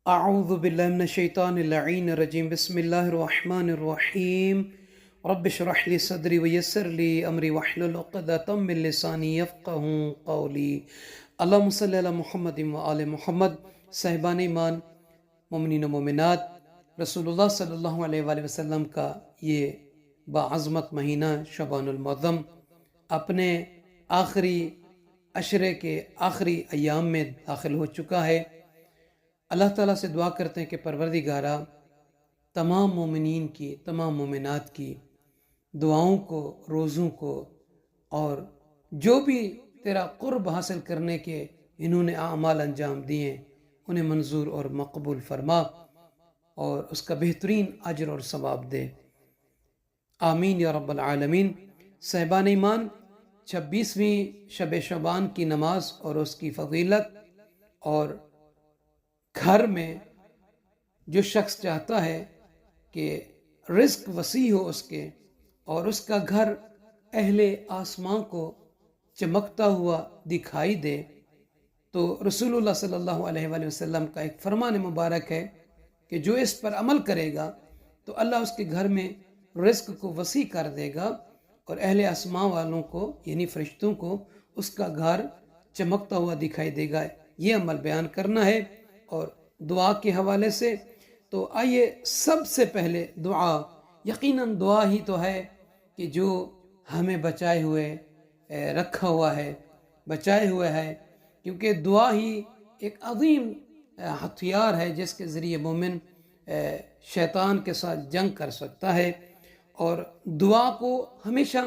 اعوذ باللہ من الشیطان اللعین الرجیم بسم اللہ الرحمن الرحیم رب اشرح لی صدری ویسر لی امری واحلل عقدۃ من لسانی یفقہوا قولی اللہم صلی علی محمد وآل محمد۔ صاحبان ایمان، مومنین و مومنات، رسول اللہ صلی اللہ علیہ وآلہ وسلم کا یہ باعظمت مہینہ شعبان المعظم اپنے آخری عشرے کے آخری ایام میں داخل ہو چکا ہے۔ اللہ تعالیٰ سے دعا کرتے ہیں کہ پروردگارہ تمام مومنین کی، تمام مومنات کی دعاؤں کو، روزوں کو، اور جو بھی تیرا قرب حاصل کرنے کے انہوں نے اعمال انجام دیے انہیں منظور اور مقبول فرما اور اس کا بہترین اجر اور ثواب دے، آمین یا رب العالمین۔ صاحبان ایمان، 26ویں شب شعبان کی نماز اور اس کی فضیلت، اور گھر میں جو شخص چاہتا ہے کہ رزق وسیع ہو اس کے اور اس کا گھر اہل آسمان کو چمکتا ہوا دکھائی دے، تو رسول اللہ صلی اللہ علیہ وآلہ وسلم کا ایک فرمان مبارک ہے کہ جو اس پر عمل کرے گا تو اللہ اس کے گھر میں رزق کو وسیع کر دے گا اور اہل آسمان والوں کو یعنی فرشتوں کو اس کا گھر چمکتا ہوا دکھائی دے گا۔ یہ عمل بیان کرنا ہے۔ اور دعا کے حوالے سے تو آئیے سب سے پہلے دعا، یقیناً دعا ہی تو ہے کہ جو ہمیں بچائے ہوئے رکھا ہوا ہے، بچائے ہوئے ہے، کیونکہ دعا ہی ایک عظیم ہتھیار ہے جس کے ذریعے مومن شیطان کے ساتھ جنگ کر سکتا ہے۔ اور دعا کو ہمیشہ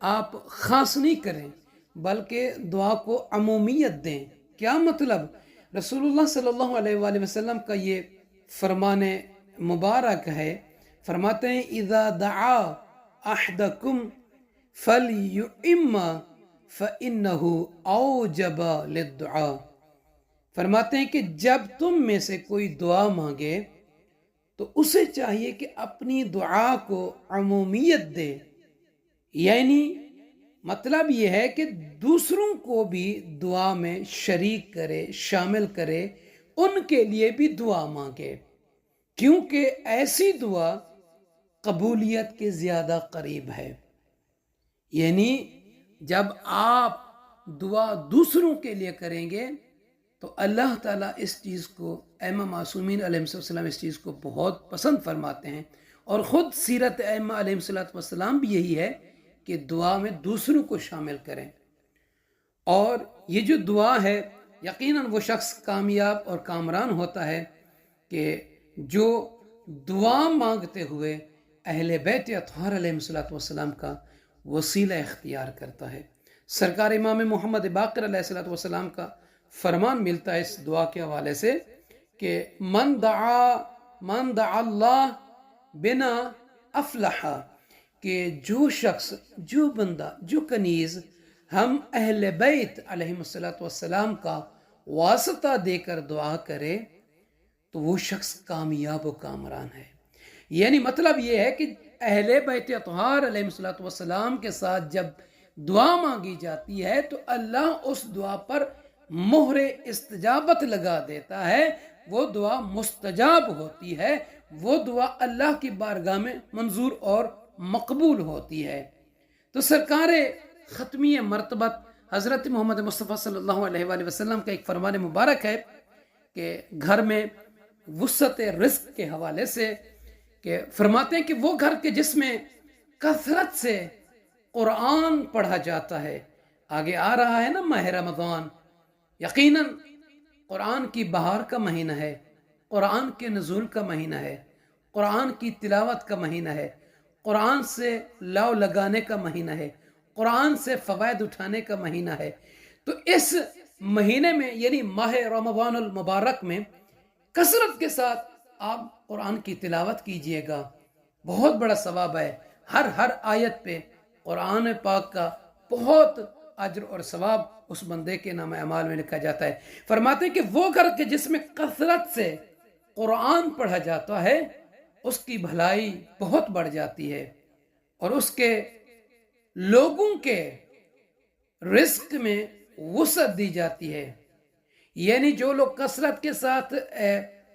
آپ خاص نہیں کریں بلکہ دعا کو عمومیت دیں۔ کیا مطلب؟ رسول اللہ صلی اللہ علیہ وآلہ وسلم کا یہ فرمان مبارک ہے، فرماتے ہیں اذا دعا احدکم فلیئم فانہ اوجب للدعاء، فرماتے ہیں کہ جب تم میں سے کوئی دعا مانگے تو اسے چاہیے کہ اپنی دعا کو عمومیت دے، یعنی مطلب یہ ہے کہ دوسروں کو بھی دعا میں شریک کرے، شامل کرے، ان کے لیے بھی دعا مانگے، کیونکہ ایسی دعا قبولیت کے زیادہ قریب ہے۔ یعنی جب آپ دعا دوسروں کے لیے کریں گے تو اللہ تعالیٰ اس چیز کو، ائمہ معصومین علیہ السلام اس چیز کو بہت پسند فرماتے ہیں، اور خود سیرت ائمہ علیہ السلام بھی یہی ہے کہ دعا میں دوسروں کو شامل کریں۔ اور یہ جو دعا ہے یقیناً وہ شخص کامیاب اور کامران ہوتا ہے کہ جو دعا مانگتے ہوئے اہل بیت اطہار علیہ السلام کا وسیلہ اختیار کرتا ہے۔ سرکار امام محمد باقر علیہ السلام کا فرمان ملتا ہے اس دعا کے حوالے سے کہ من دعا اللہ بنا افلح، کہ جو شخص، جو بندہ، جو کنیز ہم اہل بیت علیہ السلام کا واسطہ دے کر دعا کرے تو وہ شخص کامیاب و کامران ہے۔ یعنی مطلب یہ ہے کہ اہل بیت اطہار علیہ السلام کے ساتھ جب دعا مانگی جاتی ہے تو اللہ اس دعا پر مہر استجابت لگا دیتا ہے، وہ دعا مستجاب ہوتی ہے، وہ دعا اللہ کی بارگاہ میں منظور اور مقبول ہوتی ہے۔ تو سرکار ختمی مرتبت حضرت محمد مصطفیٰ صلی اللہ علیہ وآلہ وسلم کا ایک فرمان مبارک ہے کہ گھر میں وسعت رزق کے حوالے سے کہ فرماتے ہیں کہ وہ گھر کے جس میں کثرت سے قرآن پڑھا جاتا ہے، آگے آ رہا ہے نا ماہ رمضان، یقیناً قرآن کی بہار کا مہینہ ہے، قرآن کے نزول کا مہینہ ہے، قرآن کی تلاوت کا مہینہ ہے، قرآن سے لاؤ لگانے کا مہینہ ہے، قرآن سے فوائد اٹھانے کا مہینہ ہے۔ تو اس مہینے میں یعنی ماہ رمضان المبارک میں کثرت کے ساتھ آپ قرآن کی تلاوت کیجئے گا، بہت بڑا ثواب ہے۔ ہر آیت پہ قرآن پاک کا بہت اجر اور ثواب اس بندے کے نام اعمال میں لکھا جاتا ہے۔ فرماتے ہیں کہ وہ گھر کے جس میں کثرت سے قرآن پڑھا جاتا ہے اس کی بھلائی بہت بڑھ جاتی ہے اور اس کے لوگوں کے رزق میں وسعت دی جاتی ہے۔ یعنی جو لوگ کثرت کے ساتھ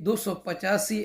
285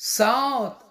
7